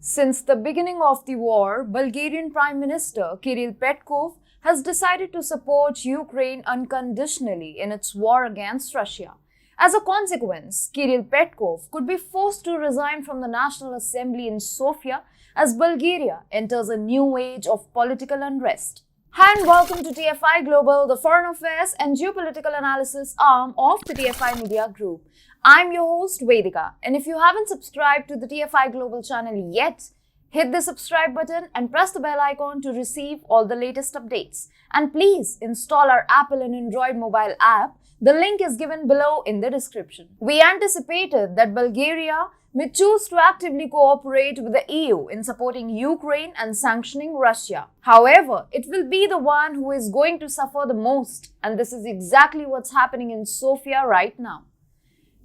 Since the beginning of the war, Bulgarian Prime Minister Kirill Petkov has decided to support Ukraine unconditionally in its war against Russia. As a consequence, Kirill Petkov could be forced to resign from the National Assembly in Sofia as Bulgaria enters a new age of political unrest. Hi and welcome to TFI Global, the foreign affairs and geopolitical analysis arm of the TFI Media Group. I'm your host Vedika, and if you haven't subscribed to the TFI Global channel yet, hit the subscribe button and press the bell icon to receive all the latest updates. And please install our Apple and Android mobile app. The link is given below in the description. We anticipated that Bulgaria may choose to actively cooperate with the EU in supporting Ukraine and sanctioning Russia. However, it will be the one who is going to suffer the most, and this is exactly what's happening in Sofia right now.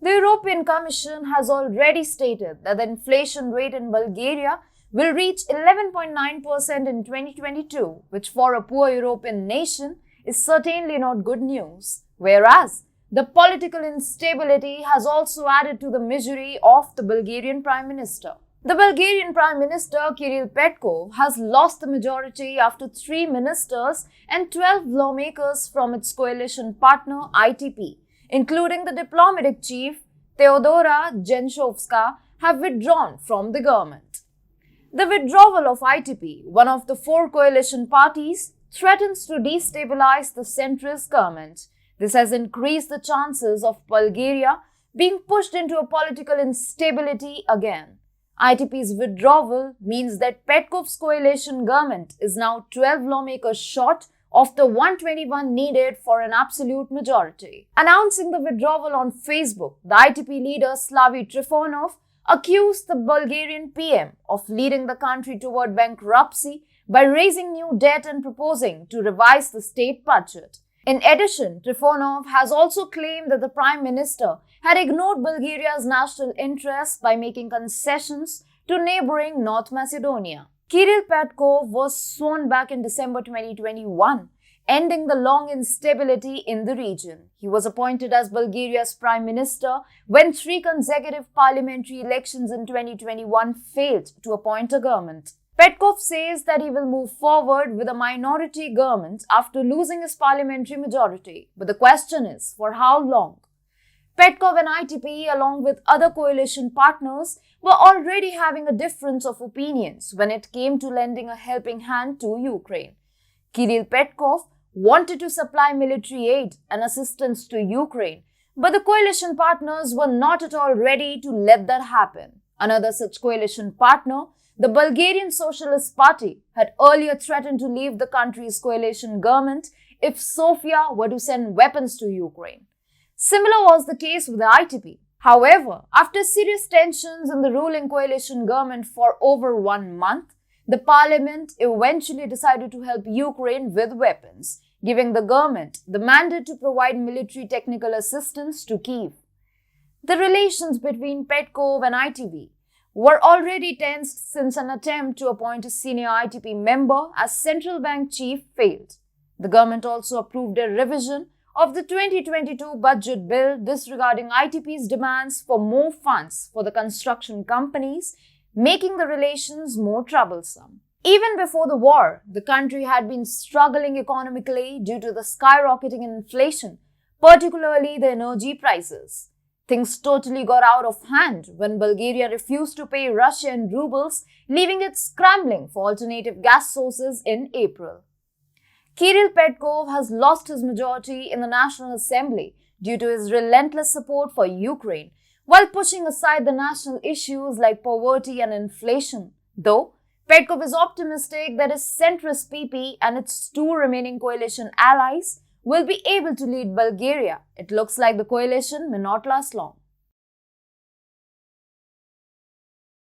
The European Commission has already stated that the inflation rate in Bulgaria will reach 11.9% in 2022, which for a poor European nation is certainly not good news. Whereas, the political instability has also added to the misery of the Bulgarian Prime Minister. The Bulgarian Prime Minister Kirill Petkov has lost the majority after 3 ministers and 12 lawmakers from its coalition partner ITP, including the diplomatic chief Theodora Genshovska, have withdrawn from the government. The withdrawal of ITP, one of the 4 coalition parties, threatens to destabilize the centrist government. This has increased the chances of Bulgaria being pushed into a political instability again. ITP's withdrawal means that Petkov's coalition government is now 12 lawmakers short of the 121 needed for an absolute majority. Announcing the withdrawal on Facebook, the ITP leader Slavi Trifonov accused the Bulgarian PM of leading the country toward bankruptcy by raising new debt and proposing to revise the state budget. In addition, Trifonov has also claimed that the Prime Minister had ignored Bulgaria's national interests by making concessions to neighboring North Macedonia. Kirill Petkov was sworn back in December 2021, ending the long instability in the region. He was appointed as Bulgaria's Prime Minister when 3 consecutive parliamentary elections in 2021 failed to appoint a government. Petkov says that he will move forward with a minority government after losing his parliamentary majority. But the question is, for how long? Petkov and ITP, along with other coalition partners, were already having a difference of opinions when it came to lending a helping hand to Ukraine. Kirill Petkov wanted to supply military aid and assistance to Ukraine, but the coalition partners were not at all ready to let that happen. Another such coalition partner, the Bulgarian Socialist Party, had earlier threatened to leave the country's coalition government if Sofia were to send weapons to Ukraine. Similar was the case with the ITP. However, after serious tensions in the ruling coalition government for over 1 month, the parliament eventually decided to help Ukraine with weapons, giving the government the mandate to provide military technical assistance to Kyiv. The relations between Petkov and ITP were already tensed since an attempt to appoint a senior ITP member as central bank chief failed. The government also approved a revision of the 2022 budget bill disregarding ITP's demands for more funds for the construction companies, making the relations more troublesome. Even before the war, the country had been struggling economically due to the skyrocketing inflation, particularly the energy prices. Things totally got out of hand when Bulgaria refused to pay Russia in rubles, leaving it scrambling for alternative gas sources in April. Kirill Petkov has lost his majority in the National Assembly due to his relentless support for Ukraine, while pushing aside the national issues like poverty and inflation. Though, Petkov is optimistic that his centrist PP and its 2 remaining coalition allies will be able to lead Bulgaria. It looks like the coalition may not last long.